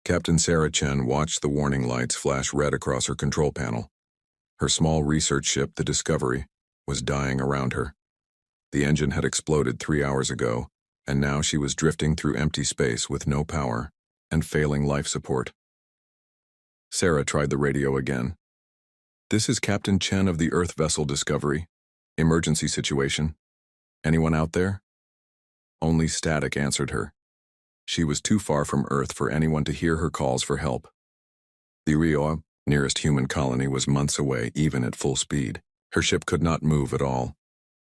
Captain Sarah Chen watched the warning lights flash red across her control panel. Her small research ship, the Discovery, was dying around her. The engine had exploded 3 hours ago, and now she was drifting through empty space with no power and failing life support. Sarah tried the radio again. "This is Captain Chen of the Earth vessel Discovery. Emergency situation. Anyone out there?" Only static answered her. She was too far from Earth for anyone to hear her calls for help. The Rio, nearest human colony, was months away, even at full speed. Her ship could not move at all.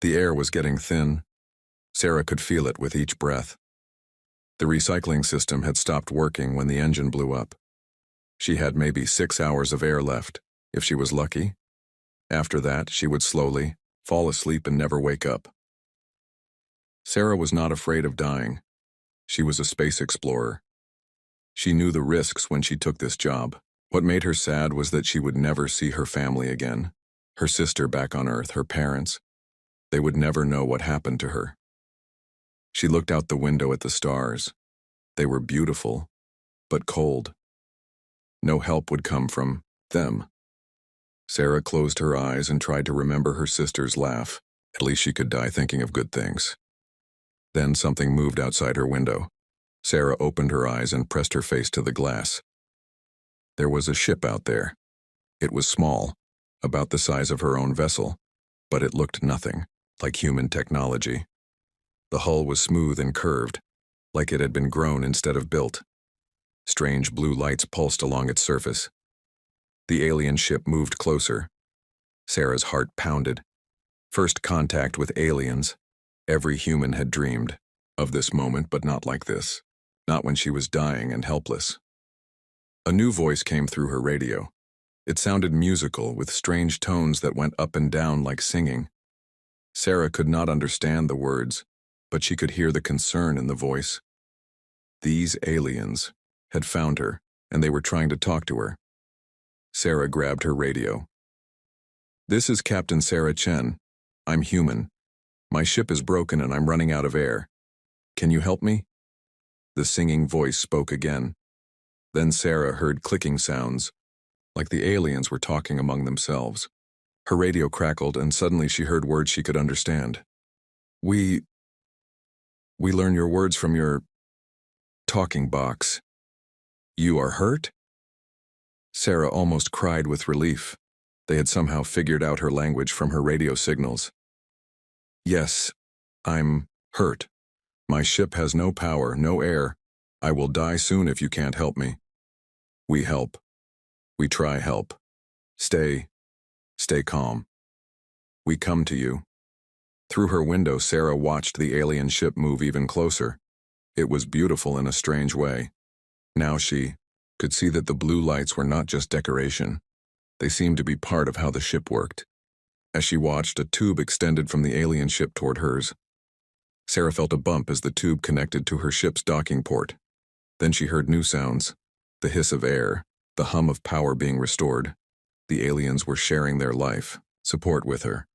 The air was getting thin. Sarah could feel it with each breath. The recycling system had stopped working when the engine blew up. She had maybe 6 hours of air left, if she was lucky. After that, she would slowly fall asleep and never wake up. Sarah was not afraid of dying. She was a space explorer. She knew the risks when she took this job. What made her sad was that she would never see her family again. Her sister back on Earth, her parents. They would never know what happened to her. She looked out the window at the stars. They were beautiful, but cold. No help would come from them. Sarah closed her eyes and tried to remember her sister's laugh. At least she could die thinking of good things. Then something moved outside her window. Sarah opened her eyes and pressed her face to the glass. There was a ship out there. It was small, about the size of her own vessel, but it looked nothing like human technology. The hull was smooth and curved, like it had been grown instead of built. Strange blue lights pulsed along its surface. The alien ship moved closer. Sarah's heart pounded. First contact with aliens. Every human had dreamed of this moment, but not like this. Not when she was dying and helpless. A new voice came through her radio. It sounded musical, with strange tones that went up and down like singing. Sarah could not understand the words, but she could hear the concern in the voice. These aliens had found her, and they were trying to talk to her. Sarah grabbed her radio. "This is Captain Sarah Chen. I'm human. My ship is broken and I'm running out of air. Can you help me?" The singing voice spoke again. Then Sarah heard clicking sounds, like the aliens were talking among themselves. Her radio crackled, and suddenly she heard words she could understand. We learn your words from your talking box. You are hurt?" Sarah almost cried with relief. They had somehow figured out her language from her radio signals. "Yes, I'm hurt. My ship has no power, no air. I will die soon if you can't help me." "We help. We try help. Stay calm. We come to you." Through her window, Sarah watched the alien ship move even closer. It was beautiful in a strange way. Now she could see that the blue lights were not just decoration. They seemed to be part of how the ship worked. As she watched, a tube extended from the alien ship toward hers. Sarah felt a bump as the tube connected to her ship's docking port. Then she heard new sounds. The hiss of air, the hum of power being restored. The aliens were sharing their life, support with her.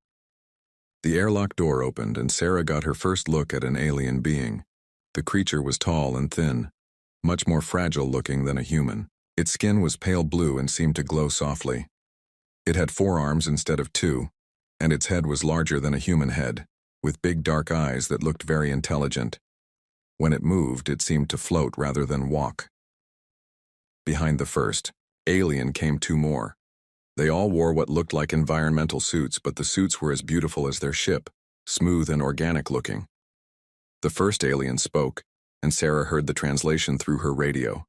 The airlock door opened, and Sarah got her first look at an alien being. The creature was tall and thin, much more fragile looking than a human. Its skin was pale blue and seemed to glow softly. It had 4 arms instead of 2, and its head was larger than a human head, with big dark eyes that looked very intelligent. When it moved, it seemed to float rather than walk. Behind the first alien came 2 more. They all wore what looked like environmental suits, but the suits were as beautiful as their ship, smooth and organic looking. The first alien spoke, and Sarah heard the translation through her radio.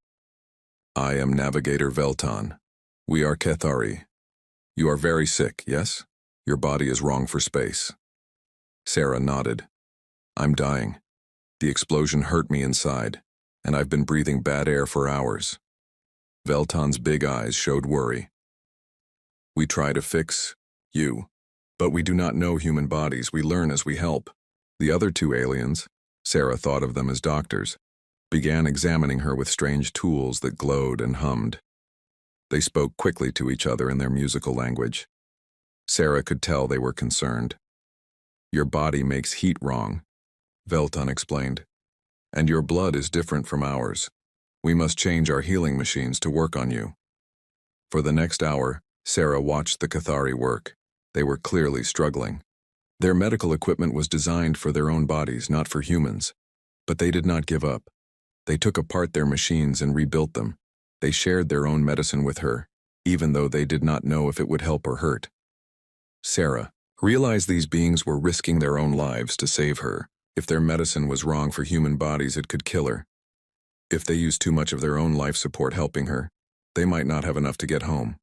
"I am Navigator Velton. We are Kethari. You are very sick, yes? Your body is wrong for space." Sarah nodded. "I'm dying. The explosion hurt me inside, and I've been breathing bad air for hours." Velton's big eyes showed worry. "We try to fix you, but we do not know human bodies. We learn as we help." The other 2 aliens, Sarah thought of them as doctors, began examining her with strange tools that glowed and hummed. They spoke quickly to each other in their musical language. Sarah could tell they were concerned. "Your body makes heat wrong," Velton explained, "and your blood is different from ours. We must change our healing machines to work on you. For the next hour, Sarah watched the Cathari work. They were clearly struggling. Their medical equipment was designed for their own bodies, not for humans. But they did not give up. They took apart their machines and rebuilt them. They shared their own medicine with her, even though they did not know if it would help or hurt. Sarah realized these beings were risking their own lives to save her. If their medicine was wrong for human bodies, it could kill her. If they used too much of their own life support helping her, they might not have enough to get home.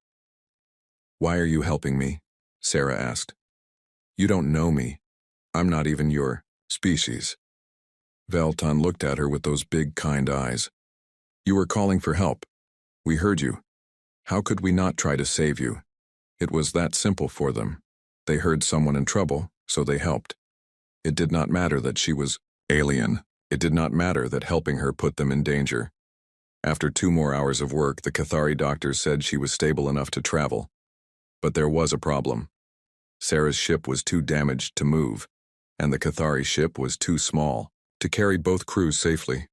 "Why are you helping me?" Sarah asked. "You don't know me. I'm not even your species." Velton looked at her with those big, kind eyes. "You were calling for help. We heard you. How could we not try to save you?" It was that simple for them. They heard someone in trouble, so they helped. It did not matter that she was alien. It did not matter that helping her put them in danger. After 2 more hours of work, the Cathari doctors said she was stable enough to travel. But there was a problem. Sarah's ship was too damaged to move, and the Cathari ship was too small to carry both crews safely.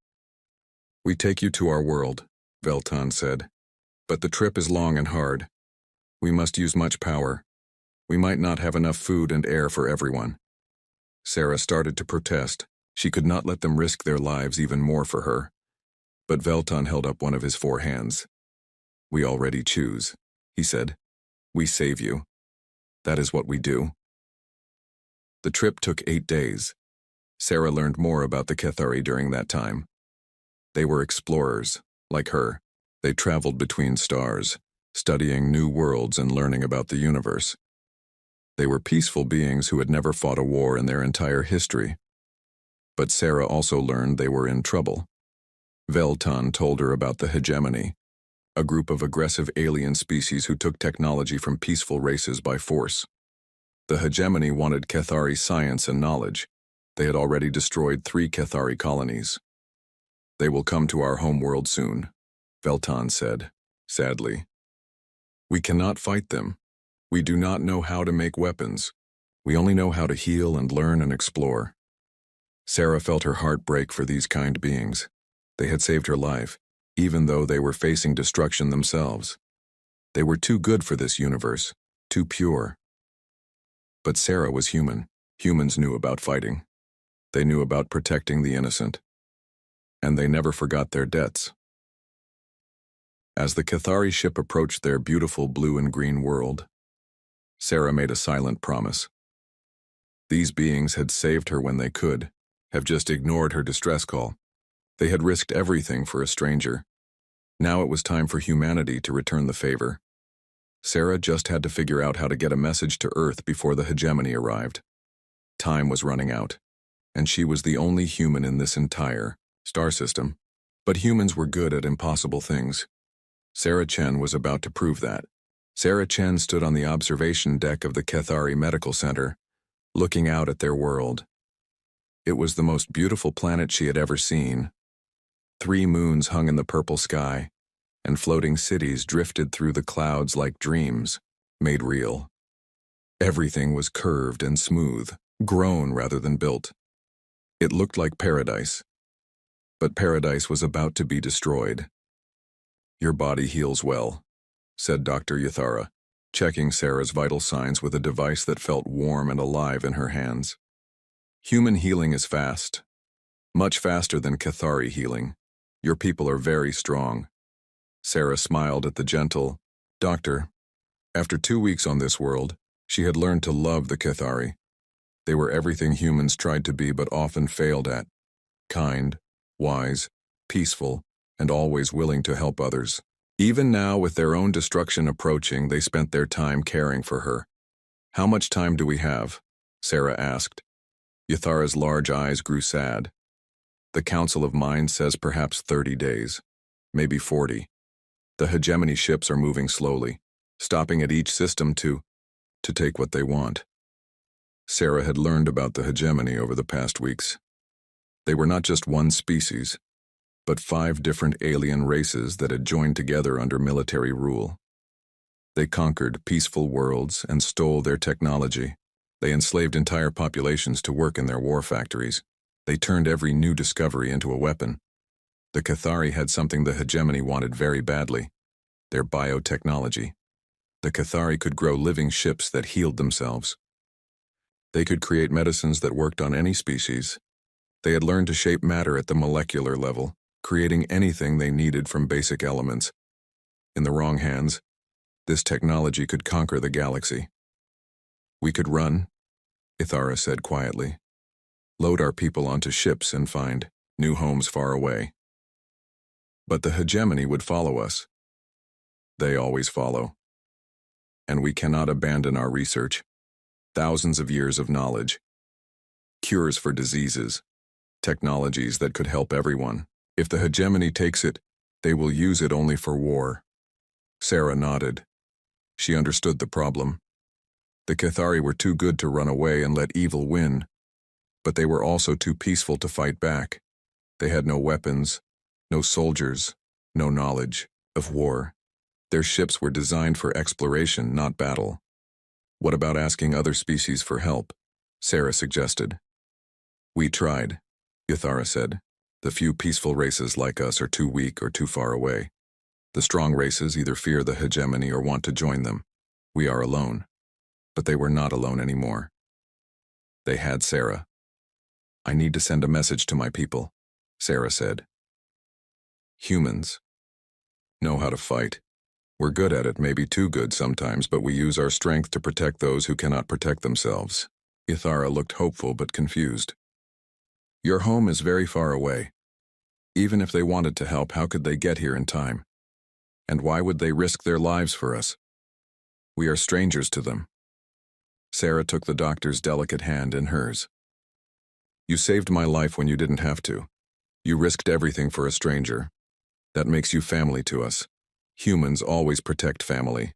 "We take you to our world," Velton said. "But the trip is long and hard. We must use much power. We might not have enough food and air for everyone." Sarah started to protest. She could not let them risk their lives even more for her. But Velton held up one of his 4 hands. "We already choose," he said. "We save you. That is what we do." The trip took 8 days. Sarah learned more about the Cathari during that time. They were explorers, like her. They traveled between stars, studying new worlds and learning about the universe. They were peaceful beings who had never fought a war in their entire history. But Sarah also learned they were in trouble. Velton told her about the hegemony, a group of aggressive alien species who took technology from peaceful races by force. The hegemony wanted Cathari science and knowledge. They had already destroyed 3 Cathari colonies. "They will come to our home world soon," Velton said, sadly. "We cannot fight them. We do not know how to make weapons. We only know how to heal and learn and explore." Sarah felt her heart break for these kind beings. They had saved her life, even though they were facing destruction themselves. They were too good for this universe, too pure. But Sarah was human. Humans knew about fighting. They knew about protecting the innocent. And they never forgot their debts. As the Cathari ship approached their beautiful blue and green world, Sarah made a silent promise. These beings had saved her when they could, have just ignored her distress call. They had risked everything for a stranger. Now it was time for humanity to return the favor. Sarah just had to figure out how to get a message to Earth before the hegemony arrived. Time was running out, and she was the only human in this entire star system. But humans were good at impossible things. Sarah Chen was about to prove that. Sarah Chen stood on the observation deck of the Cathari Medical Center, looking out at their world. It was the most beautiful planet she had ever seen. 3 moons hung in the purple sky, and floating cities drifted through the clouds like dreams, made real. Everything was curved and smooth, grown rather than built. It looked like paradise. But paradise was about to be destroyed. "Your body heals well," said Dr. Yathara, checking Sarah's vital signs with a device that felt warm and alive in her hands. "Human healing is fast, much faster than Cathari healing. Your people are very strong." Sarah smiled at the gentle doctor. After 2 weeks on this world, she had learned to love the Cathari. They were everything humans tried to be but often failed at: kind, wise, peaceful, and always willing to help others. Even now, with their own destruction approaching, they spent their time caring for her. "How much time do we have?" Sarah asked. Yathara's large eyes grew sad. "The Council of Minds says perhaps 30 days, maybe 40. The hegemony ships are moving slowly, stopping at each system to take what they want." Sarah had learned about the hegemony over the past weeks. They were not just one species, but 5 different alien races that had joined together under military rule. They conquered peaceful worlds and stole their technology. They enslaved entire populations to work in their war factories. They turned every new discovery into a weapon. The Cathari had something the hegemony wanted very badly: their biotechnology. The Cathari could grow living ships that healed themselves. They could create medicines that worked on any species. They had learned to shape matter at the molecular level, creating anything they needed from basic elements. In the wrong hands, this technology could conquer the galaxy. We could run, Ithara said quietly. Load our people onto ships and find new homes far away. But the hegemony would follow us. They always follow. And we cannot abandon our research. Thousands of years of knowledge. Cures for diseases. Technologies that could help everyone. If the hegemony takes it, they will use it only for war. Sarah nodded. She understood the problem. The Cathari were too good to run away and let evil win. But they were also too peaceful to fight back. They had no weapons, no soldiers, no knowledge of war. Their ships were designed for exploration, not battle. What about asking other species for help? Sarah suggested. We tried, Ithara said. The few peaceful races like us are too weak or too far away. The strong races either fear the hegemony or want to join them. We are alone. But they were not alone anymore. They had Sarah. I need to send a message to my people, Sarah said. Humans know how to fight. We're good at it, maybe too good sometimes, but we use our strength to protect those who cannot protect themselves. Ithara looked hopeful but confused. Your home is very far away. Even if they wanted to help, how could they get here in time? And why would they risk their lives for us? We are strangers to them. Sarah took the doctor's delicate hand in hers. You saved my life when you didn't have to. You risked everything for a stranger. That makes you family to us. Humans always protect family.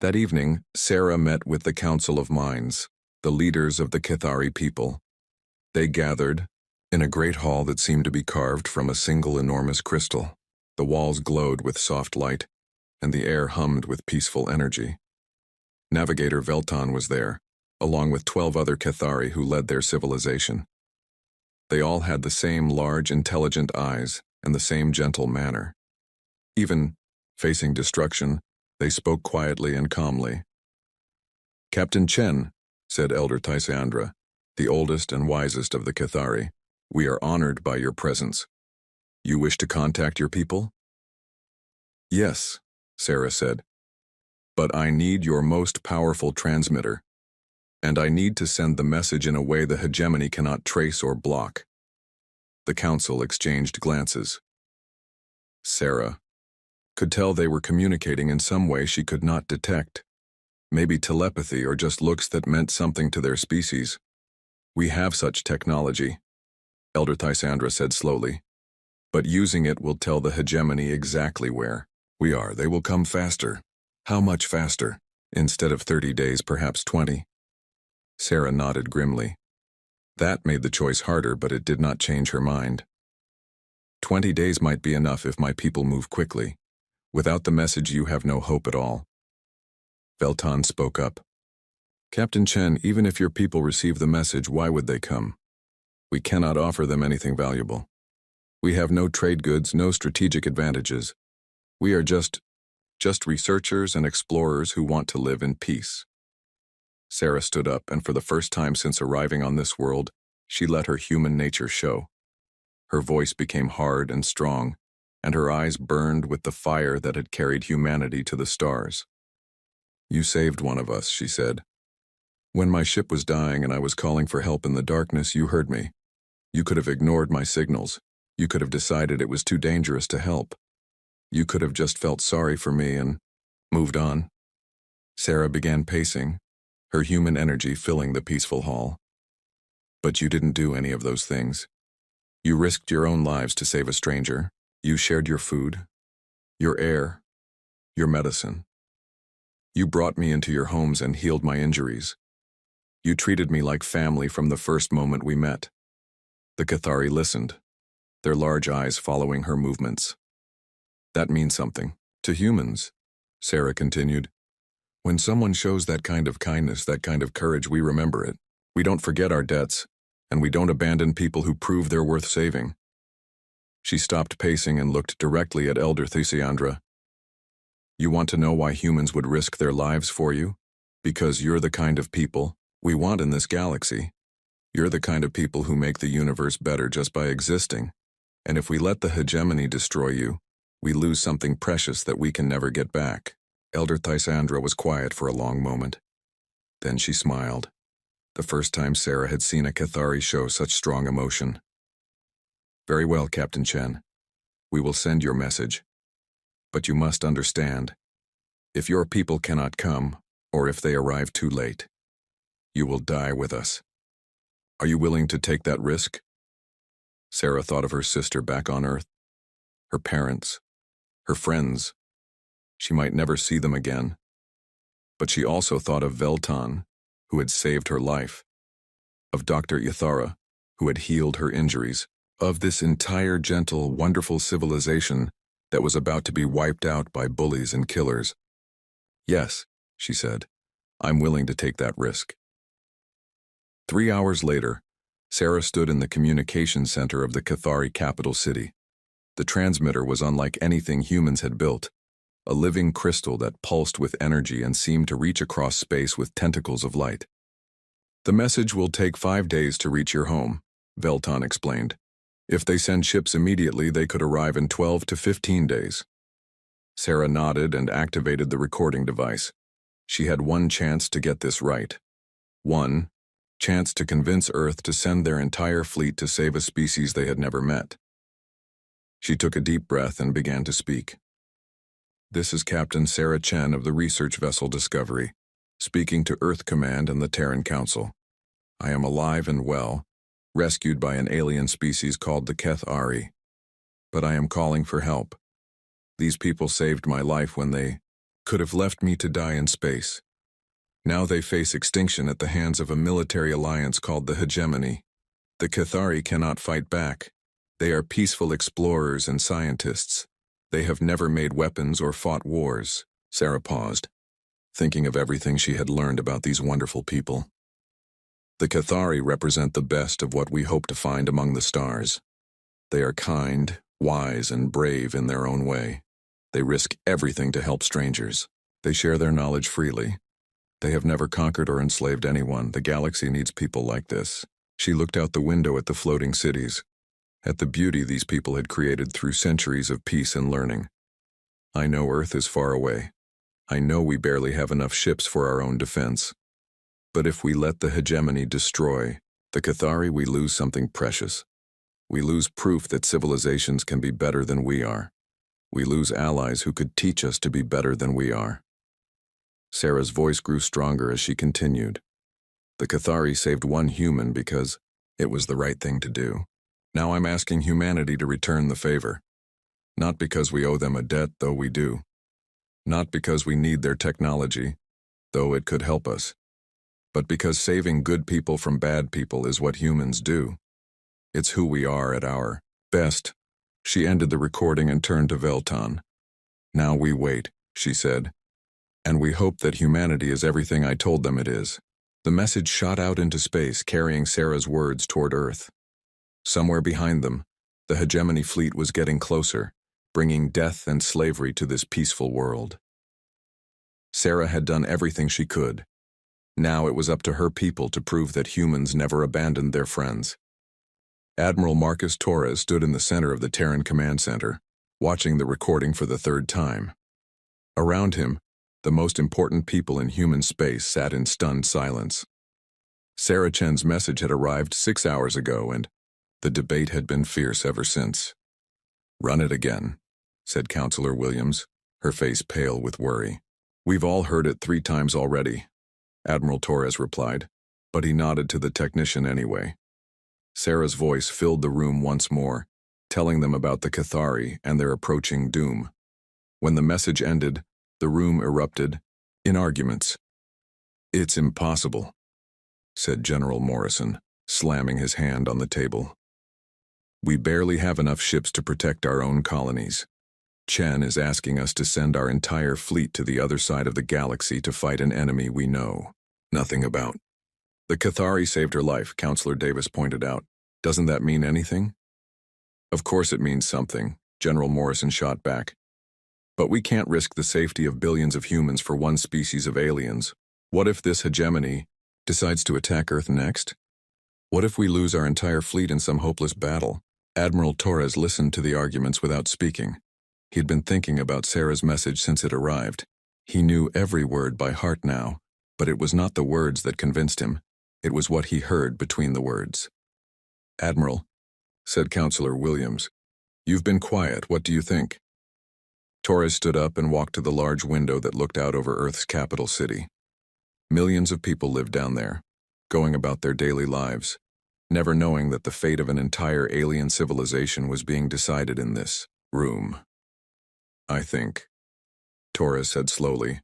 That evening, Sarah met with the Council of Minds, the leaders of the Cathari people. They gathered in a great hall that seemed to be carved from a single enormous crystal. The walls glowed with soft light, and the air hummed with peaceful energy. Navigator Veltan was there, along with 12 other Cathari who led their civilization. They all had the same large, intelligent eyes and the same gentle manner. Even facing destruction, they spoke quietly and calmly. Captain Chen, said Elder Tysandra, the oldest and wisest of the Cathari, we are honored by your presence. You wish to contact your people? Yes, Sarah said. But I need your most powerful transmitter. And I need to send the message in a way the hegemony cannot trace or block. The council exchanged glances. Sarah could tell they were communicating in some way she could not detect. Maybe telepathy or just looks that meant something to their species. We have such technology, Elder Tysandra said slowly. But using it will tell the hegemony exactly where we are. They will come faster. How much faster? Instead of 30 days, perhaps 20. Sarah nodded grimly. That made the choice harder, but it did not change her mind. 20 days might be enough if my people move quickly. Without the message, you have no hope at all. Veltan spoke up. Captain Chen, even if your people receive the message, why would they come? We cannot offer them anything valuable. We have no trade goods, no strategic advantages. We are just researchers and explorers who want to live in peace. Sarah stood up, and for the first time since arriving on this world, she let her human nature show. Her voice became hard and strong, and her eyes burned with the fire that had carried humanity to the stars. You saved one of us, she said. When my ship was dying and I was calling for help in the darkness, you heard me. You could have ignored my signals. You could have decided it was too dangerous to help. You could have just felt sorry for me and moved on. Sarah began pacing, her human energy filling the peaceful hall. But you didn't do any of those things. You risked your own lives to save a stranger. You shared your food, your air, your medicine. You brought me into your homes and healed my injuries. You treated me like family from the first moment we met. The Cathari listened, their large eyes following her movements. That means something to humans, Sarah continued. When someone shows that kind of kindness, that kind of courage, we remember it. We don't forget our debts, and we don't abandon people who prove they're worth saving. She stopped pacing and looked directly at Elder Thesiandra. You want to know why humans would risk their lives for you? Because you're the kind of people we want in this galaxy. You're the kind of people who make the universe better just by existing. And if we let the hegemony destroy you, we lose something precious that we can never get back. Elder Thysandra was quiet for a long moment. Then she smiled. The first time Sarah had seen a Cathari show such strong emotion. Very well, Captain Chen. We will send your message. But you must understand, if your people cannot come, or if they arrive too late, you will die with us. Are you willing to take that risk? Sarah thought of her sister back on Earth, her parents, her friends. She might never see them again. But she also thought of Veltan, who had saved her life, of Dr. Ithara, who had healed her injuries, of this entire gentle, wonderful civilization that was about to be wiped out by bullies and killers. Yes, she said, I'm willing to take that risk. 3 hours later, Sarah stood in the communications center of the Cathari capital city. The transmitter was unlike anything humans had built, a living crystal that pulsed with energy and seemed to reach across space with tentacles of light. The message will take 5 days to reach your home, Veltan explained. If they send ships immediately, they could arrive in 12 to 15 days. Sarah nodded and activated the recording device. She had one chance to get this right. One chance to convince Earth to send their entire fleet to save a species they had never met. She took a deep breath and began to speak. This is Captain Sarah Chen of the research vessel Discovery, speaking to Earth Command and the Terran Council. I am alive and well, rescued by an alien species called the Cathari. But I am calling for help. These people saved my life when they could have left me to die in space. Now they face extinction at the hands of a military alliance called the Hegemony. The Cathari cannot fight back. They are peaceful explorers and scientists. They have never made weapons or fought wars. Sarah paused, thinking of everything she had learned about these wonderful people. The Cathari represent the best of what we hope to find among the stars. They are kind, wise, and brave in their own way. They risk everything to help strangers. They share their knowledge freely. They have never conquered or enslaved anyone. The galaxy needs people like this. She looked out the window at the floating cities, at the beauty these people had created through centuries of peace and learning. I know Earth is far away. I know we barely have enough ships for our own defense. But if we let the hegemony destroy the Cathari, we lose something precious. We lose proof that civilizations can be better than we are. We lose allies who could teach us to be better than we are. Sarah's voice grew stronger as she continued. The Cathari saved one human because it was the right thing to do. Now I'm asking humanity to return the favor. Not because we owe them a debt, though we do. Not because we need their technology, though it could help us. But because saving good people from bad people is what humans do. It's who we are at our best. She ended the recording and turned to Veltan. Now we wait, she said. And we hope that humanity is everything I told them it is. The message shot out into space, carrying Sarah's words toward Earth. Somewhere behind them, the hegemony fleet was getting closer, bringing death and slavery to this peaceful world. Sarah had done everything she could. Now it was up to her people to prove that humans never abandoned their friends. Admiral Marcus Torres stood in the center of the Terran Command Center, watching the recording for the third time. Around him, the most important people in human space sat in stunned silence. Sarah Chen's message had arrived 6 hours ago, and the debate had been fierce ever since. Run it again, said Counselor Williams, her face pale with worry. We've all heard it 3 times already, Admiral Torres replied, but he nodded to the technician anyway. Sarah's voice filled the room once more, telling them about the Cathari and their approaching doom. When the message ended, the room erupted in arguments. It's impossible, said General Morrison, slamming his hand on the table. We barely have enough ships to protect our own colonies. Chen is asking us to send our entire fleet to the other side of the galaxy to fight an enemy we know nothing about. The Cathari saved her life, Counselor Davis pointed out. Doesn't that mean anything? Of course it means something, General Morrison shot back. But we can't risk the safety of billions of humans for one species of aliens. What if this hegemony decides to attack Earth next? What if we lose our entire fleet in some hopeless battle? Admiral Torres listened to the arguments without speaking. He'd been thinking about Sarah's message since it arrived. He knew every word by heart now, but it was not the words that convinced him. It was what he heard between the words. "Admiral," said Counselor Williams, "you've been quiet. What do you think?" Torres stood up and walked to the large window that looked out over Earth's capital city. Millions of people lived down there, going about their daily lives, never knowing that the fate of an entire alien civilization was being decided in this room. "I think," Torres said slowly,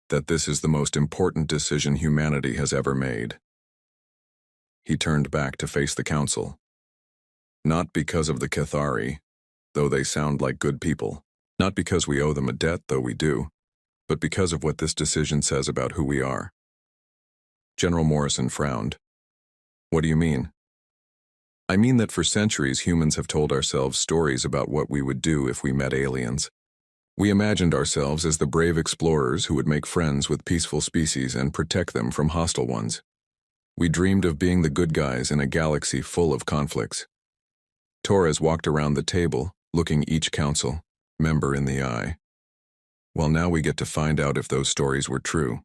"that this is the most important decision humanity has ever made." He turned back to face the council. "Not because of the Cathari, though they sound like good people. Not because we owe them a debt, though we do, but because of what this decision says about who we are." General Morrison frowned. "What do you mean?" "I mean that for centuries humans have told ourselves stories about what we would do if we met aliens. We imagined ourselves as the brave explorers who would make friends with peaceful species and protect them from hostile ones. We dreamed of being the good guys in a galaxy full of conflicts." Torres walked around the table, looking each council member in the eye. "Well, now we get to find out if those stories were true.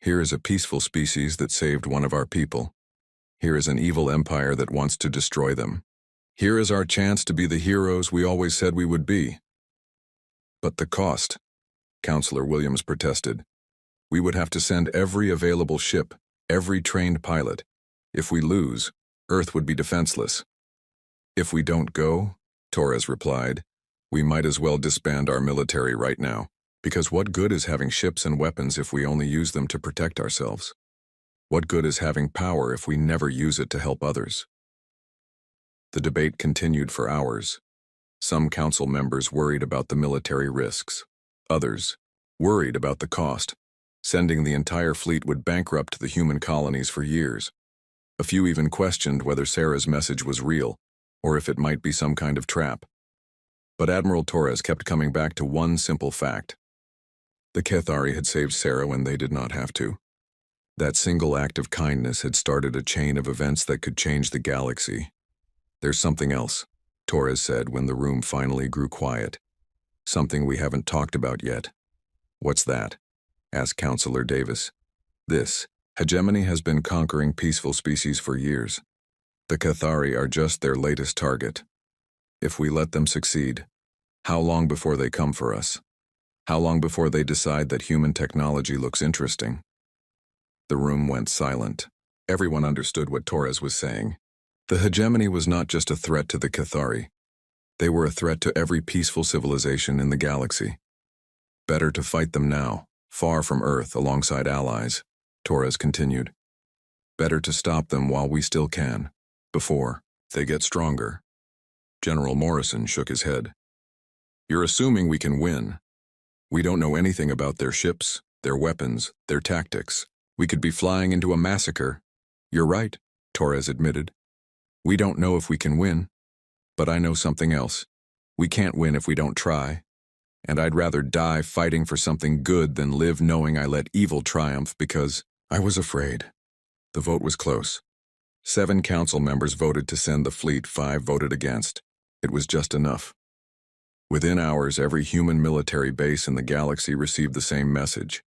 Here is a peaceful species that saved one of our people. Here is an evil empire that wants to destroy them. Here is our chance to be the heroes we always said we would be." "But the cost," Counselor Williams protested. "We would have to send every available ship, every trained pilot. If we lose, Earth would be defenseless." "If we don't go," Torres replied, "we might as well disband our military right now, because what good is having ships and weapons if we only use them to protect ourselves? What good is having power if we never use it to help others?" The debate continued for hours. Some council members worried about the military risks. Others worried about the cost. Sending the entire fleet would bankrupt the human colonies for years. A few even questioned whether Sarah's message was real, or if it might be some kind of trap. But Admiral Torres kept coming back to one simple fact. The Cathari had saved Sarah when they did not have to. That single act of kindness had started a chain of events that could change the galaxy. "There's something else," Torres said when the room finally grew quiet. "Something we haven't talked about yet." "What's that?" asked Counselor Davis. "This hegemony has been conquering peaceful species for years. The Cathari are just their latest target. If we let them succeed, how long before they come for us? How long before they decide that human technology looks interesting?" The room went silent. Everyone understood what Torres was saying. The hegemony was not just a threat to the Cathari. They were a threat to every peaceful civilization in the galaxy. Better to fight them now, far from Earth alongside allies, Torres continued. Better to stop them while we still can, before they get stronger. General Morrison shook his head. "You're assuming we can win. We don't know anything about their ships, their weapons, their tactics. We could be flying into a massacre." "You're right," Torres admitted. "We don't know if we can win. But I know something else. We can't win if we don't try. And I'd rather die fighting for something good than live knowing I let evil triumph because I was afraid." The vote was close. 7 council members voted to send the fleet, 5 voted against. It was just enough. Within hours, every human military base in the galaxy received the same message.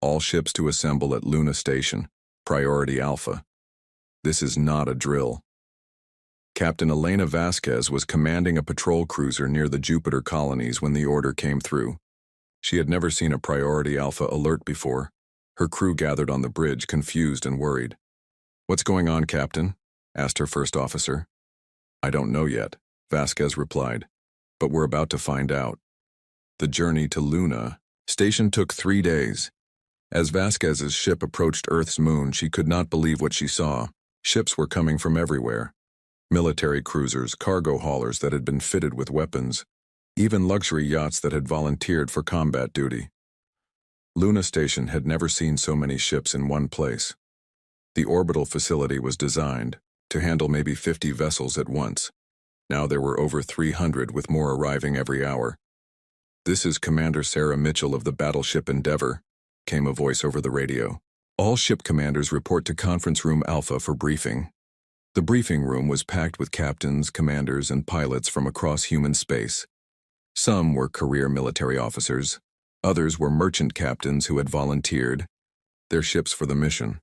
All ships to assemble at Luna Station, Priority Alpha. This is not a drill. Captain Elena Vasquez was commanding a patrol cruiser near the Jupiter colonies when the order came through. She had never seen a Priority Alpha alert before. Her crew gathered on the bridge, confused and worried. "What's going on, Captain?" asked her first officer. "I don't know yet," Vasquez replied, "but we're about to find out." The journey to Luna Station took 3 days. As Vasquez's ship approached Earth's moon, she could not believe what she saw. Ships were coming from everywhere. Military cruisers, cargo haulers that had been fitted with weapons, even luxury yachts that had volunteered for combat duty. Luna Station had never seen so many ships in one place. The orbital facility was designed to handle maybe 50 vessels at once. Now there were over 300, with more arriving every hour. "This is Commander Sarah Mitchell of the battleship Endeavour," came a voice over the radio. "All ship commanders report to Conference Room Alpha for briefing." The briefing room was packed with captains, commanders, and pilots from across human space. Some were career military officers. Others were merchant captains who had volunteered their ships for the mission.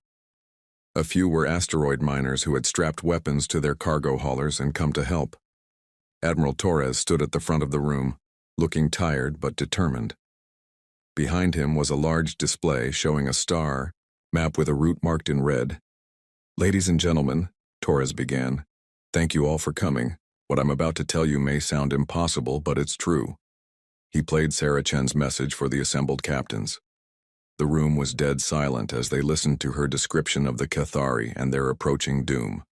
A few were asteroid miners who had strapped weapons to their cargo haulers and come to help. Admiral Torres stood at the front of the room, looking tired but determined. Behind him was a large display showing a star map with a route marked in red. "Ladies and gentlemen," Torres began, "thank you all for coming. What I'm about to tell you may sound impossible, but it's true." He played Sarah Chen's message for the assembled captains. The room was dead silent as they listened to her description of the Cathari and their approaching doom.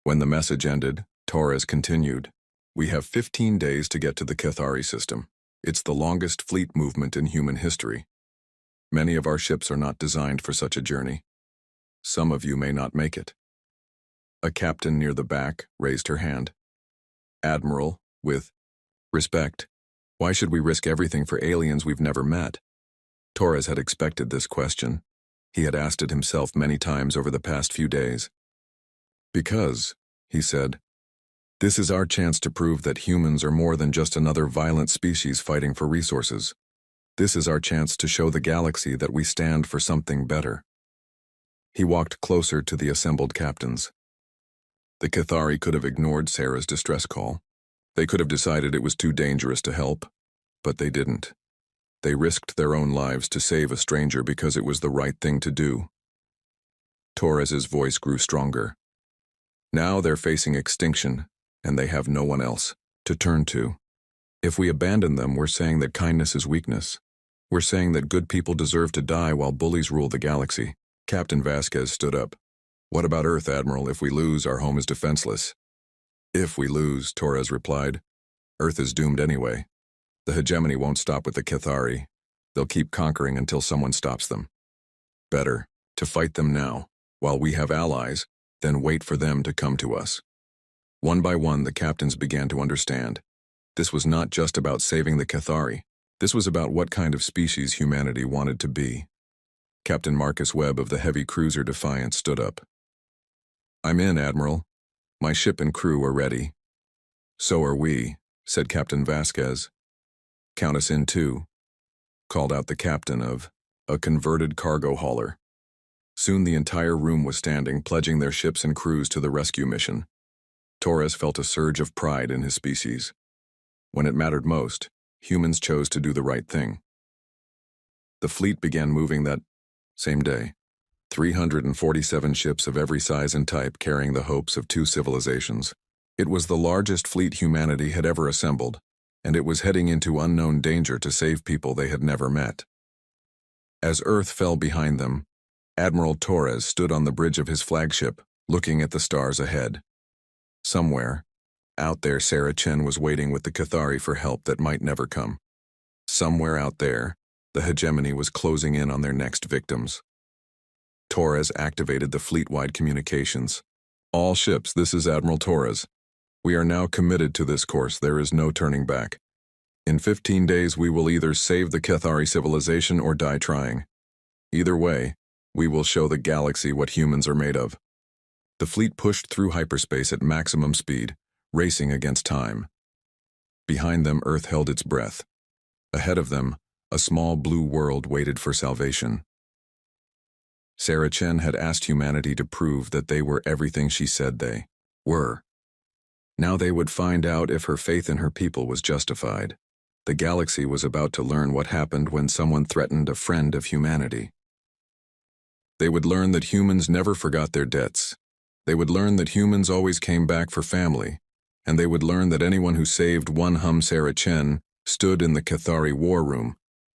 When the message ended, Torres continued, "We have 15 days to get to the Cathari system. It's the longest fleet movement in human history. Many of our ships are not designed for such a journey. Some of you may not make it." A captain near the back raised her hand. "Admiral, with respect, why should we risk everything for aliens we've never met?" Torres had expected this question. He had asked it himself many times over the past few days. "Because," he said, "this is our chance to prove that humans are more than just another violent species fighting for resources. This is our chance to show the galaxy that we stand for something better." He walked closer to the assembled captains. The Cathari could have ignored Sarah's distress call. They could have decided it was too dangerous to help, but they didn't. They risked their own lives to save a stranger because it was the right thing to do. Torres's voice grew stronger. Now they're facing extinction, and they have no one else to turn to. If we abandon them, we're saying that kindness is weakness. We're saying that good people deserve to die while bullies rule the galaxy. Captain Vasquez stood up. "What about Earth, Admiral? If we lose, our home is defenseless." "If we lose," Torres replied, "Earth is doomed anyway. The hegemony won't stop with the Cathari. They'll keep conquering until someone stops them. Better to fight them now, while we have allies, than wait for them to come to us." One by one, the captains began to understand. This was not just about saving the Cathari. This was about what kind of species humanity wanted to be. Captain Marcus Webb of the heavy cruiser Defiant stood up. "I'm in, Admiral. My ship and crew are ready." "So are we," said Captain Vasquez. "Count us in too," called out the captain of a converted cargo hauler. Soon the entire room was standing, pledging their ships and crews to the rescue mission. Torres felt a surge of pride in his species. When it mattered most, humans chose to do the right thing. The fleet began moving that same day. 347 ships of every size and type carrying the hopes of two civilizations. It was the largest fleet humanity had ever assembled, and it was heading into unknown danger to save people they had never met. As Earth fell behind them, Admiral Torres stood on the bridge of his flagship, looking at the stars ahead. Somewhere, out there, Sarah Chen was waiting with the Cathari for help that might never come. Somewhere out there, the hegemony was closing in on their next victims. Torres activated the fleet-wide communications. "All ships, this is Admiral Torres. We are now committed to this course. There is no turning back. In 15 days, we will either save the Cathari civilization or die trying. Either way, we will show the galaxy what humans are made of." The fleet pushed through hyperspace at maximum speed, racing against time. Behind them, Earth held its breath. Ahead of them, a small blue world waited for salvation. Sarah Chen had asked humanity to prove that they were everything she said they were. Now they would find out if her faith in her people was justified. The galaxy was about to learn what happened when someone threatened a friend of humanity. They would learn that humans never forgot their debts. They would learn that humans always came back for family, and they would learn that anyone who saved one Sarah Chen stood in the Cathari war room,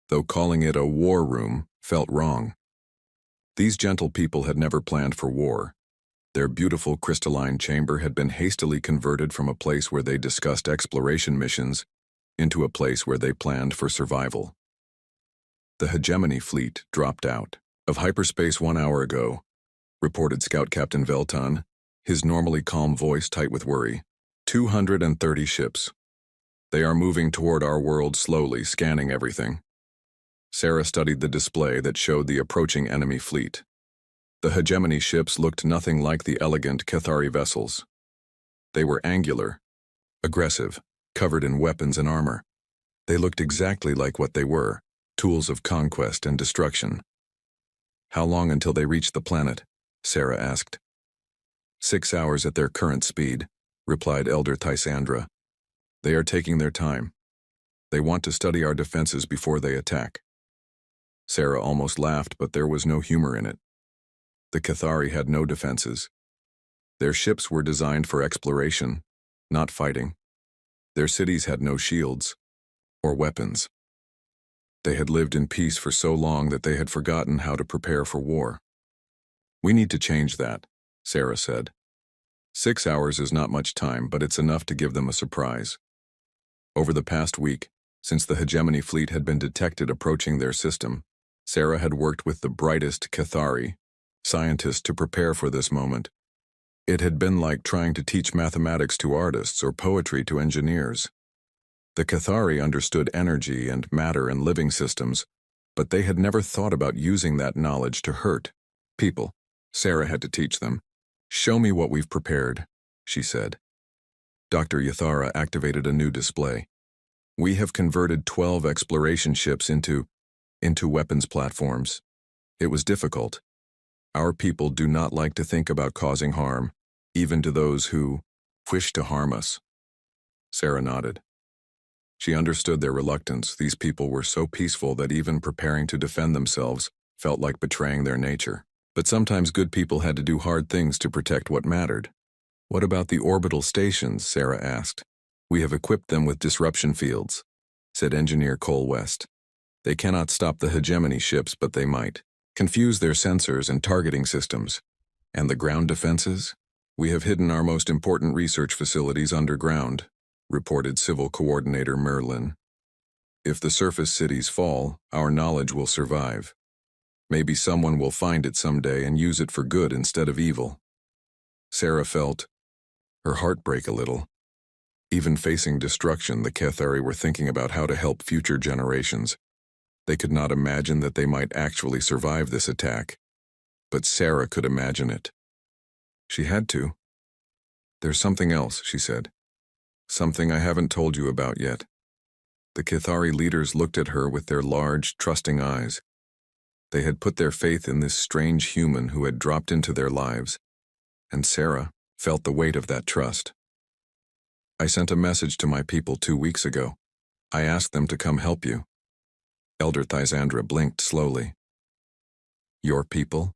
though calling it a war room felt wrong. These gentle people had never planned for war. Their beautiful crystalline chamber had been hastily converted from a place where they discussed exploration missions into a place where they planned for survival. The hegemony fleet dropped out of hyperspace 1 hour ago, reported Scout Captain Velton, his normally calm voice tight with worry. 230 ships. They are moving toward our world slowly, scanning everything. Sarah studied the display that showed the approaching enemy fleet. The hegemony ships looked nothing like the elegant Cathari vessels. They were angular, aggressive, covered in weapons and armor. They looked exactly like what they were, tools of conquest and destruction. How long until they reach the planet? Sarah asked. 6 hours at their current speed, replied Elder Tysandra. They are taking their time. They want to study our defenses before they attack. Sarah almost laughed, but there was no humor in it. The Cathari had no defenses. Their ships were designed for exploration, not fighting. Their cities had no shields or weapons. They had lived in peace for so long that they had forgotten how to prepare for war. We need to change that, Sarah said. 6 hours is not much time, but it's enough to give them a surprise. Over the past week, since the hegemony fleet had been detected approaching their system, Sarah had worked with the brightest Cathari scientists to prepare for this moment. It had been like trying to teach mathematics to artists or poetry to engineers. The Cathari understood energy and matter and living systems, but they had never thought about using that knowledge to hurt people. Sarah had to teach them. "Show me what we've prepared," she said. Dr. Yathara activated a new display. "We have converted 12 exploration ships into weapons platforms. It was difficult. Our people do not like to think about causing harm, even to those who wish to harm us." Sarah nodded. She understood their reluctance. These people were so peaceful that even preparing to defend themselves felt like betraying their nature. But sometimes good people had to do hard things to protect what mattered. "What about the orbital stations?" Sarah asked. "We have equipped them with disruption fields," said Engineer Cole West. "They cannot stop the hegemony ships, but they might confuse their sensors and targeting systems. And the ground defenses? We have hidden our most important research facilities underground," reported Civil Coordinator Merlin. "If the surface cities fall, our knowledge will survive. Maybe someone will find it someday and use it for good instead of evil." Sarah felt her heart break a little. Even facing destruction, the Cathari were thinking about how to help future generations. They could not imagine that they might actually survive this attack. But Sarah could imagine it. She had to. "There's something else," she said. "Something I haven't told you about yet." The Cathari leaders looked at her with their large, trusting eyes. They had put their faith in this strange human who had dropped into their lives, and Sarah felt the weight of that trust. "I sent a message to my people 2 weeks ago. I asked them to come help you." Elder Thysandra blinked slowly. "Your people?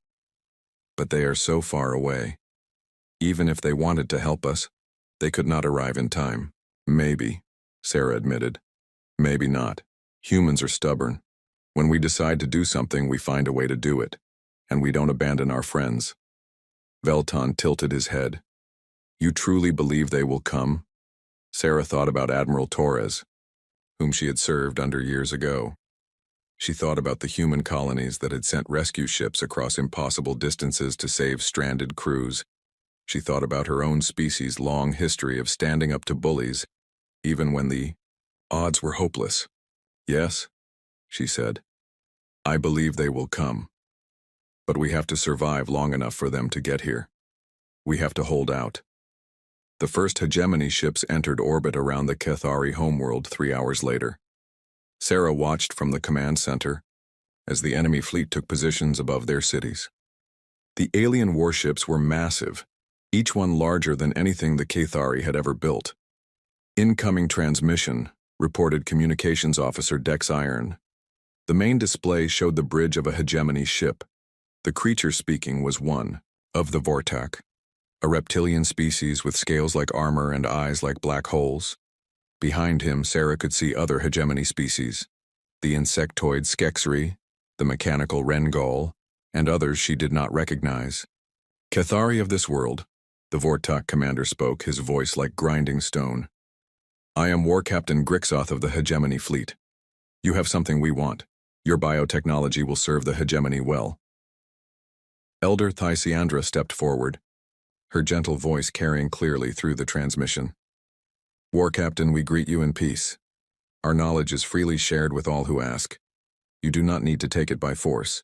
But they are so far away. Even if they wanted to help us, they could not arrive in time." "Maybe," Sarah admitted. "Maybe not. Humans are stubborn. When we decide to do something, we find a way to do it, and we don't abandon our friends." Velton tilted his head. "You truly believe they will come?" Sarah thought about Admiral Torres, whom she had served under years ago. She thought about the human colonies that had sent rescue ships across impossible distances to save stranded crews. She thought about her own species' long history of standing up to bullies, even when the odds were hopeless. "Yes," she said, "I believe they will come. But we have to survive long enough for them to get here. We have to hold out." The first hegemony ships entered orbit around the Cathari homeworld 3 hours later. Sarah watched from the command center as the enemy fleet took positions above their cities. The alien warships were massive, each one larger than anything the Cathari had ever built. "Incoming transmission," reported Communications Officer Dex Iron. The main display showed the bridge of a hegemony ship. The creature speaking was one of the Vortak, a reptilian species with scales like armor and eyes like black holes. Behind him, Sarah could see other hegemony species, the insectoid Skexri, the mechanical Rengol, and others she did not recognize. "Cathari of this world," the Vortak commander spoke, his voice like grinding stone. "I am War Captain Grixoth of the hegemony fleet. You have something we want. Your biotechnology will serve the hegemony well." Elder Thysiandra stepped forward, her gentle voice carrying clearly through the transmission. War Captain, we greet you in peace. Our knowledge is freely shared with all who ask. You do not need to take it by force.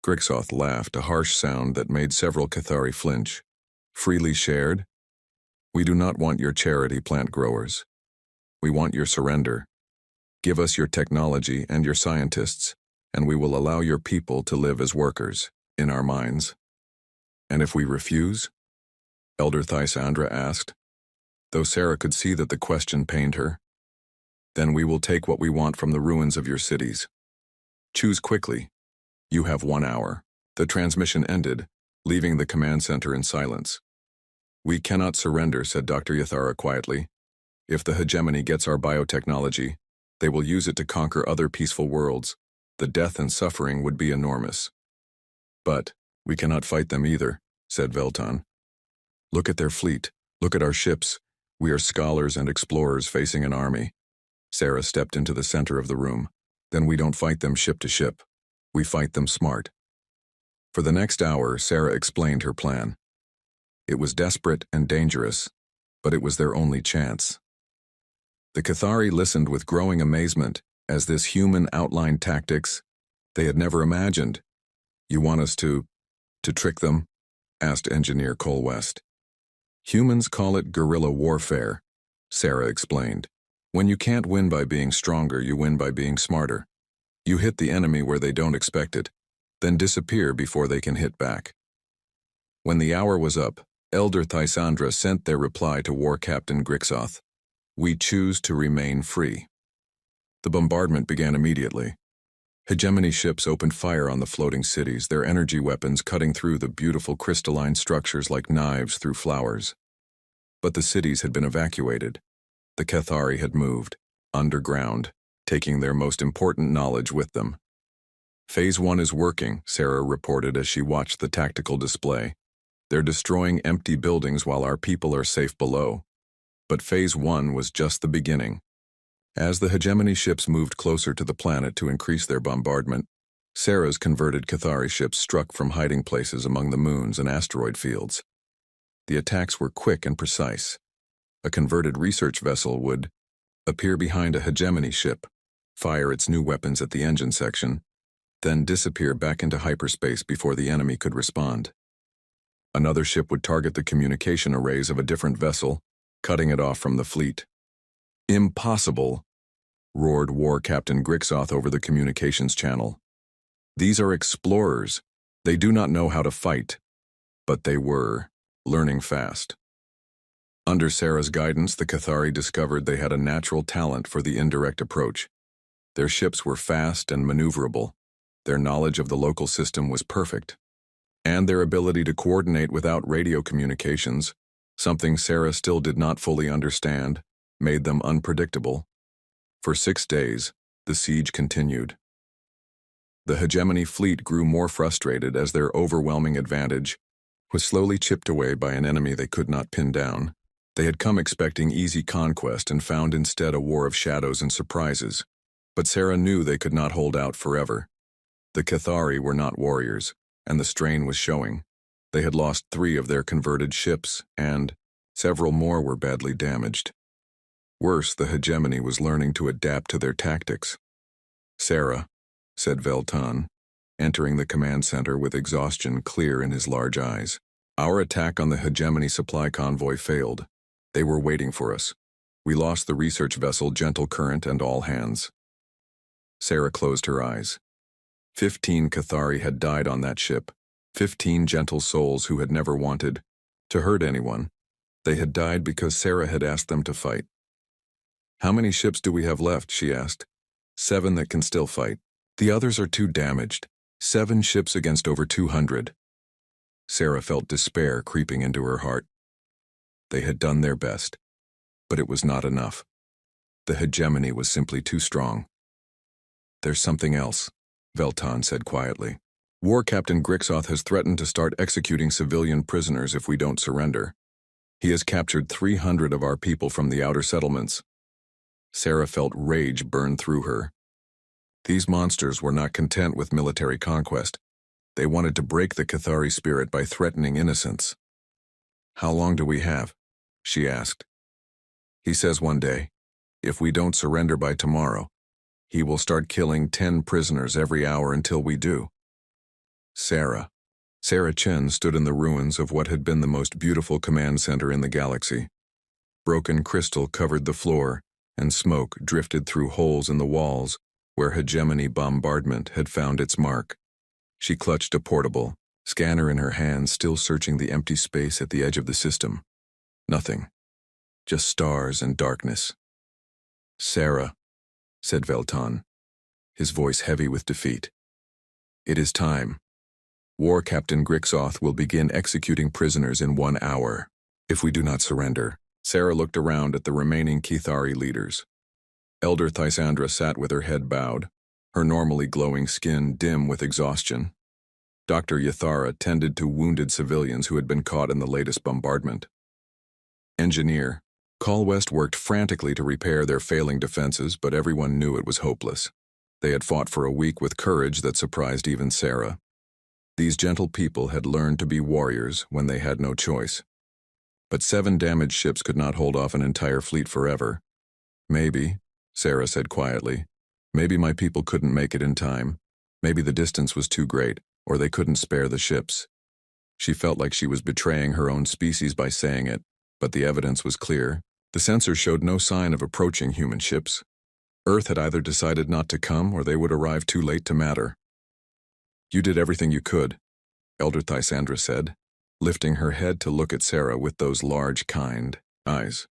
Grixoth laughed, a harsh sound that made several Cathari flinch. Freely shared? We do not want your charity, plant growers. We want your surrender. Give us your technology and your scientists, and we will allow your people to live as workers, in our minds. And if we refuse? Elder Thysandra asked, though Sarah could see that the question pained her. Then we will take what we want from the ruins of your cities. Choose quickly. You have 1 hour. The transmission ended, leaving the command center in silence. We cannot surrender, said Dr. Yathara quietly. If the hegemony gets our biotechnology, they will use it to conquer other peaceful worlds. The death and suffering would be enormous. But we cannot fight them either, said Veltan. Look at their fleet. Look at our ships. We are scholars and explorers facing an army. Sarah stepped into the center of the room. Then we don't fight them ship to ship. We fight them smart. For the next hour, Sarah explained her plan. It was desperate and dangerous, but it was their only chance. The Cathari listened with growing amazement as this human outlined tactics they had never imagined. You want us to trick them? Asked Engineer Cole West. Humans call it guerrilla warfare, Sarah explained. When you can't win by being stronger, you win by being smarter. You hit the enemy where they don't expect it, then disappear before they can hit back. When the hour was up, Elder Thysandra sent their reply to War Captain Grixoth. We choose to remain free. The bombardment began immediately. Hegemony ships opened fire on the floating cities, their energy weapons cutting through the beautiful crystalline structures like knives through flowers. But the cities had been evacuated. The Cathari had moved, underground, taking their most important knowledge with them. Phase 1 is working, Sarah reported as she watched the tactical display. They're destroying empty buildings while our people are safe below. But Phase 1 was just the beginning. As the hegemony ships moved closer to the planet to increase their bombardment, Sarah's converted Cathari ships struck from hiding places among the moons and asteroid fields. The attacks were quick and precise. A converted research vessel would appear behind a hegemony ship, fire its new weapons at the engine section, then disappear back into hyperspace before the enemy could respond. Another ship would target the communication arrays of a different vessel, cutting it off from the fleet. Impossible, roared War Captain Grixoth over the communications channel. These are explorers. They do not know how to fight. But they were, learning fast. Under Sarah's guidance, the Cathari discovered they had a natural talent for the indirect approach. Their ships were fast and maneuverable. Their knowledge of the local system was perfect. And their ability to coordinate without radio communications, something Sarah still did not fully understand, made them unpredictable. For 6 days, the siege continued. The hegemony fleet grew more frustrated as their overwhelming advantage was slowly chipped away by an enemy they could not pin down. They had come expecting easy conquest and found instead a war of shadows and surprises. But Sarah knew they could not hold out forever. The Cathari were not warriors, and the strain was showing. They had lost 3 of their converted ships, and several more were badly damaged. Worse, the hegemony was learning to adapt to their tactics. Sarah, said Veltan, entering the command center with exhaustion clear in his large eyes. Our attack on the hegemony supply convoy failed. They were waiting for us. We lost the research vessel Gentle Current and all hands. Sarah closed her eyes. 15 Cathari had died on that ship. 15 gentle souls who had never wanted to hurt anyone. They had died because Sarah had asked them to fight. How many ships do we have left, she asked. 7 that can still fight. The others are too damaged. 7 ships against over 200. Sarah felt despair creeping into her heart. They had done their best, but it was not enough. The hegemony was simply too strong. There's something else, Veltan said quietly. War Captain Grixoth has threatened to start executing civilian prisoners if we don't surrender. He has captured 300 of our people from the outer settlements. Sarah felt rage burn through her. These monsters were not content with military conquest. They wanted to break the Cathari spirit by threatening innocents. How long do we have? She asked. He says one day, if we don't surrender by tomorrow, he will start killing 10 prisoners every hour until we do. Sarah Chen stood in the ruins of what had been the most beautiful command center in the galaxy. Broken crystal covered the floor, and smoke drifted through holes in the walls where hegemony bombardment had found its mark. She clutched a portable scanner in her hand, still searching the empty space at the edge of the system. Nothing. Just stars and darkness. Sarah, said Veltan, his voice heavy with defeat. It is time. War Captain Grixoth will begin executing prisoners in 1 hour. If we do not surrender. Sarah looked around at the remaining Kithari leaders. Elder Thysandra sat with her head bowed, her normally glowing skin dim with exhaustion. Dr. Yathara tended to wounded civilians who had been caught in the latest bombardment. Engineer Call West worked frantically to repair their failing defenses, but everyone knew it was hopeless. They had fought for a week with courage that surprised even Sarah. These gentle people had learned to be warriors when they had no choice. But 7 damaged ships could not hold off an entire fleet forever. Maybe, Sarah said quietly, maybe my people couldn't make it in time. Maybe the distance was too great, or they couldn't spare the ships. She felt like she was betraying her own species by saying it, but the evidence was clear. The sensors showed no sign of approaching human ships. Earth had either decided not to come, or they would arrive too late to matter. You did everything you could, Elder Thysandra said, lifting her head to look at Sarah with those large, kind eyes.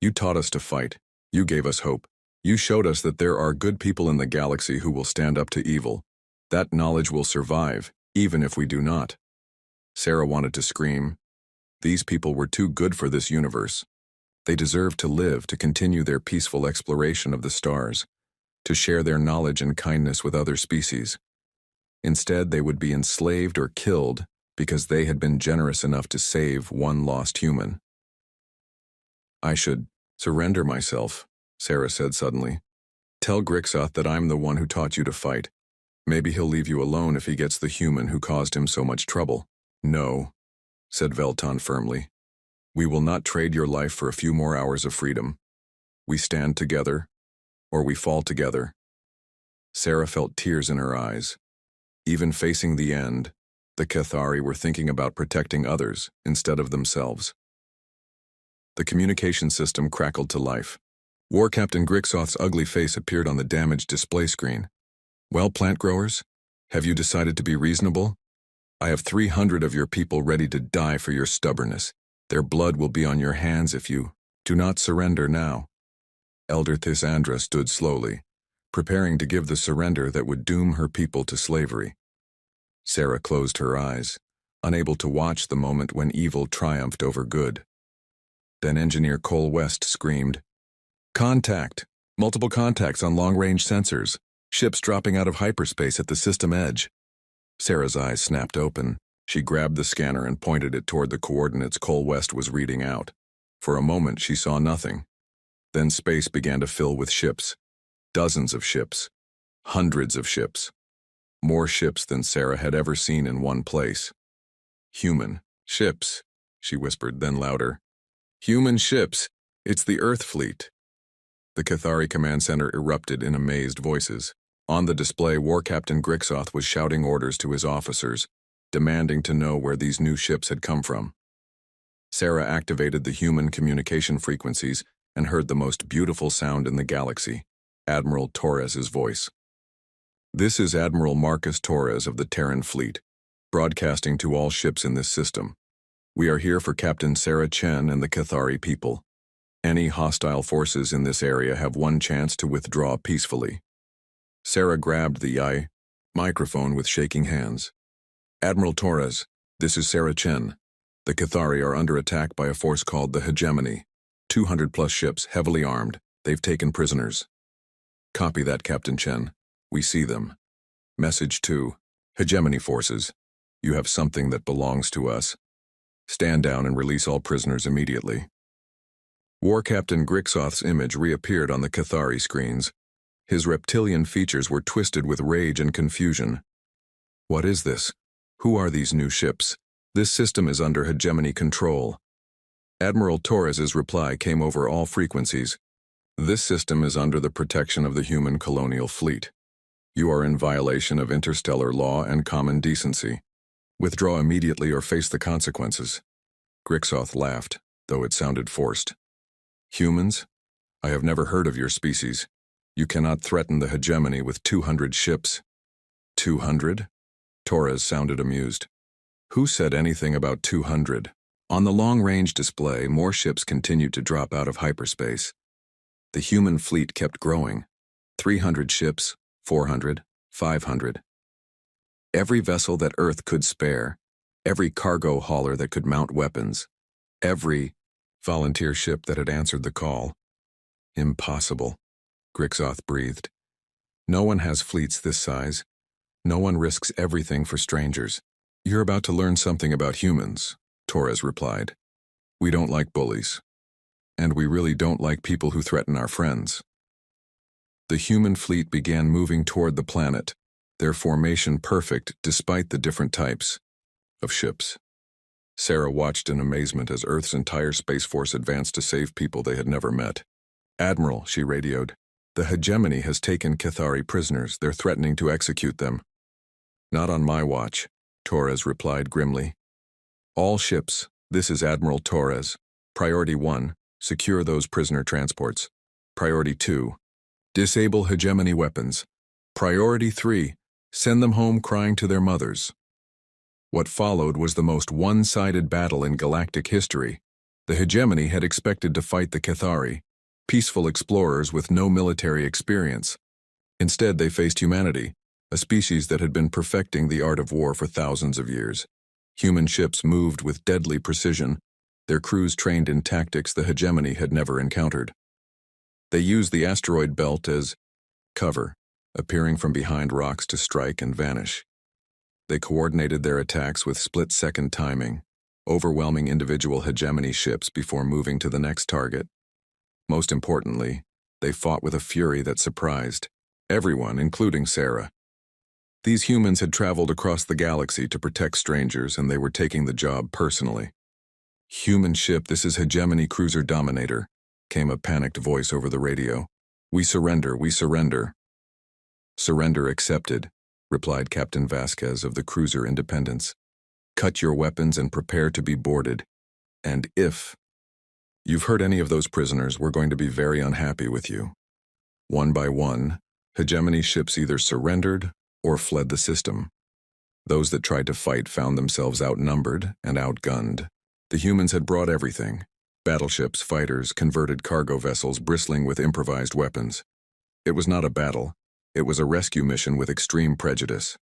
You taught us to fight. You gave us hope. You showed us that there are good people in the galaxy who will stand up to evil. That knowledge will survive, even if we do not. Sarah wanted to scream. These people were too good for this universe. They deserved to live, to continue their peaceful exploration of the stars, to share their knowledge and kindness with other species. Instead, they would be enslaved or killed because they had been generous enough to save one lost human. I should surrender myself, Sarah said suddenly. Tell Grixoth that I'm the one who taught you to fight. Maybe he'll leave you alone if he gets the human who caused him so much trouble. No, said Veltan firmly. We will not trade your life for a few more hours of freedom. We stand together, or we fall together. Sarah felt tears in her eyes. Even facing the end, the Kithari were thinking about protecting others instead of themselves. The communication system crackled to life. War Captain Grixoth's ugly face appeared on the damaged display screen. Well, plant growers, have you decided to be reasonable? I have 300 of your people ready to die for your stubbornness. Their blood will be on your hands if you do not surrender now. Elder Thysandra stood slowly, preparing to give the surrender that would doom her people to slavery. Sarah closed her eyes, unable to watch the moment when evil triumphed over good. Then Engineer Cole West screamed, Contact! Multiple contacts on long-range sensors. Ships dropping out of hyperspace at the system edge. Sarah's eyes snapped open. She grabbed the scanner and pointed it toward the coordinates Cole West was reading out. For a moment, she saw nothing. Then space began to fill with ships. Dozens of ships. Hundreds of ships. More ships than Sarah had ever seen in one place. Human ships, she whispered, then louder. Human ships! It's the Earth fleet. The Kithari command center erupted in amazed voices. On the display, War Captain Grixoth was shouting orders to his officers, demanding to know where these new ships had come from. Sarah activated the human communication frequencies and heard the most beautiful sound in the galaxy, Admiral Torres's voice. This is Admiral Marcus Torres of the Terran Fleet, broadcasting to all ships in this system. We are here for Captain Sarah Chen and the Kithari people. Any hostile forces in this area have one chance to withdraw peacefully. Sarah grabbed the microphone with shaking hands. Admiral Torres, this is Sarah Chen. The Kithari are under attack by a force called the Hegemony. 200+ ships, heavily armed. They've taken prisoners. Copy that, Captain Chen. We see them. Message 2. Hegemony forces. You have something that belongs to us. Stand down and release all prisoners immediately. War Captain Grixoth's image reappeared on the Kithari screens. His reptilian features were twisted with rage and confusion. What is this? Who are these new ships? This system is under hegemony control. Admiral Torres's reply came over all frequencies. This system is under the protection of the human colonial fleet. You are in violation of interstellar law and common decency. Withdraw immediately or face the consequences. Grixoth laughed, though it sounded forced. Humans? I have never heard of your species. You cannot threaten the hegemony with 200 ships. 200? Torres sounded amused. Who said anything about 200? On the long-range display, more ships continued to drop out of hyperspace. The human fleet kept growing. 300 ships, 400, 500. Every vessel that Earth could spare, every cargo hauler that could mount weapons, every volunteer ship that had answered the call. Impossible, Grixoth breathed. No one has fleets this size. No one risks everything for strangers. You're about to learn something about humans, Torres replied. We don't like bullies. And we really don't like people who threaten our friends. The human fleet began moving toward the planet, their formation perfect despite the different types of ships. Sarah watched in amazement as Earth's entire Space Force advanced to save people they had never met. Admiral, she radioed, the hegemony has taken Cathari prisoners. They're threatening to execute them. Not on my watch, Torres replied grimly. All ships, this is Admiral Torres. Priority 1, secure those prisoner transports. Priority 2, disable hegemony weapons. Priority 3, send them home crying to their mothers. What followed was the most one-sided battle in galactic history. The hegemony had expected to fight the Cathari, peaceful explorers with no military experience. Instead, they faced humanity, a species that had been perfecting the art of war for thousands of years. Human ships moved with deadly precision, their crews trained in tactics the hegemony had never encountered. They used the asteroid belt as cover, appearing from behind rocks to strike and vanish. They coordinated their attacks with split-second timing, overwhelming individual hegemony ships before moving to the next target. Most importantly, they fought with a fury that surprised everyone, including Sarah. These humans had traveled across the galaxy to protect strangers, and they were taking the job personally. Human ship, this is Hegemony Cruiser Dominator, came a panicked voice over the radio. We surrender, we surrender. Surrender accepted, replied Captain Vasquez of the cruiser Independence. Cut your weapons and prepare to be boarded. And if you've hurt any of those prisoners, we're going to be very unhappy with you. One by one, hegemony ships either surrendered or fled the system. Those that tried to fight found themselves outnumbered and outgunned. The humans had brought everything: battleships, fighters, converted cargo vessels bristling with improvised weapons. It was not a battle. It was a rescue mission with extreme prejudice.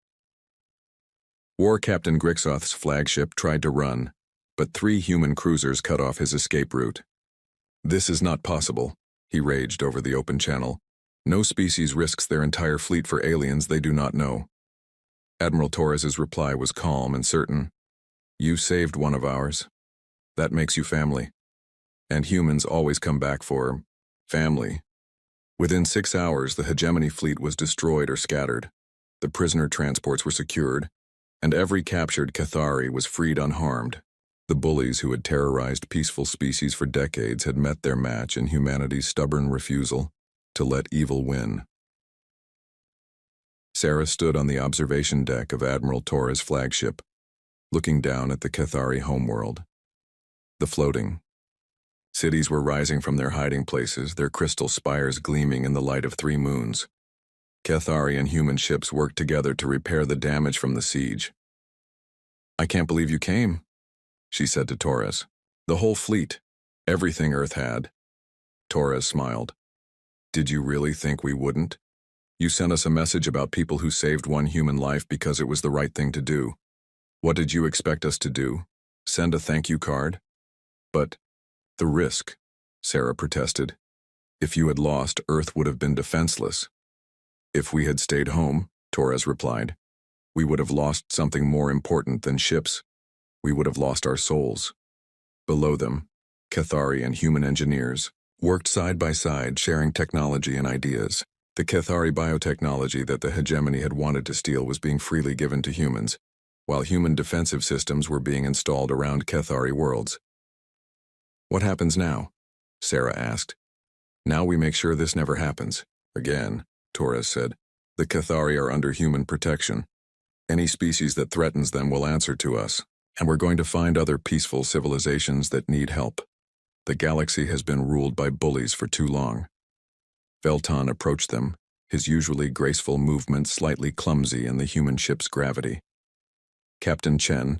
War Captain Grixoth's flagship tried to run, but 3 human cruisers cut off his escape route. This is not possible, he raged over the open channel. No species risks their entire fleet for aliens they do not know. Admiral Torres's reply was calm and certain. You saved one of ours. That makes you family. And humans always come back for family. Within 6 hours, the hegemony fleet was destroyed or scattered. The prisoner transports were secured, and every captured Cathari was freed unharmed. The bullies who had terrorized peaceful species for decades had met their match in humanity's stubborn refusal to let evil win. Sarah stood on the observation deck of Admiral Torres' flagship, looking down at the Cathari homeworld. The floating cities were rising from their hiding places, their crystal spires gleaming in the light of 3 moons. Cathari and human ships worked together to repair the damage from the siege. I can't believe you came, she said to Torres. The whole fleet, everything Earth had. Torres smiled. Did you really think we wouldn't? You sent us a message about people who saved one human life because it was the right thing to do. What did you expect us to do? Send a thank you card? But the risk, Sarah protested. If you had lost, Earth would have been defenseless. If we had stayed home, Torres replied, we would have lost something more important than ships. We would have lost our souls. Below them, Cathari and human engineers worked side by side, sharing technology and ideas. The Cathari biotechnology that the hegemony had wanted to steal was being freely given to humans, while human defensive systems were being installed around Cathari worlds. What happens now? Sarah asked. Now we make sure this never happens. Again, Torres said. The Cathari are under human protection. Any species that threatens them will answer to us, and we're going to find other peaceful civilizations that need help. The galaxy has been ruled by bullies for too long. Velton approached them, his usually graceful movement slightly clumsy in the human ship's gravity. Captain Chen,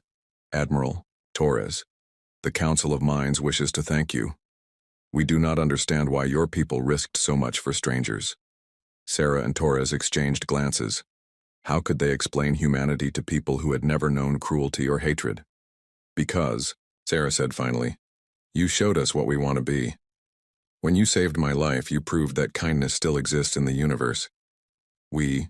Admiral, Torres, the Council of Minds wishes to thank you. We do not understand why your people risked so much for strangers. Sarah and Torres exchanged glances. How could they explain humanity to people who had never known cruelty or hatred? Because, Sarah said finally, you showed us what we want to be. When you saved my life, you proved that kindness still exists in the universe. We,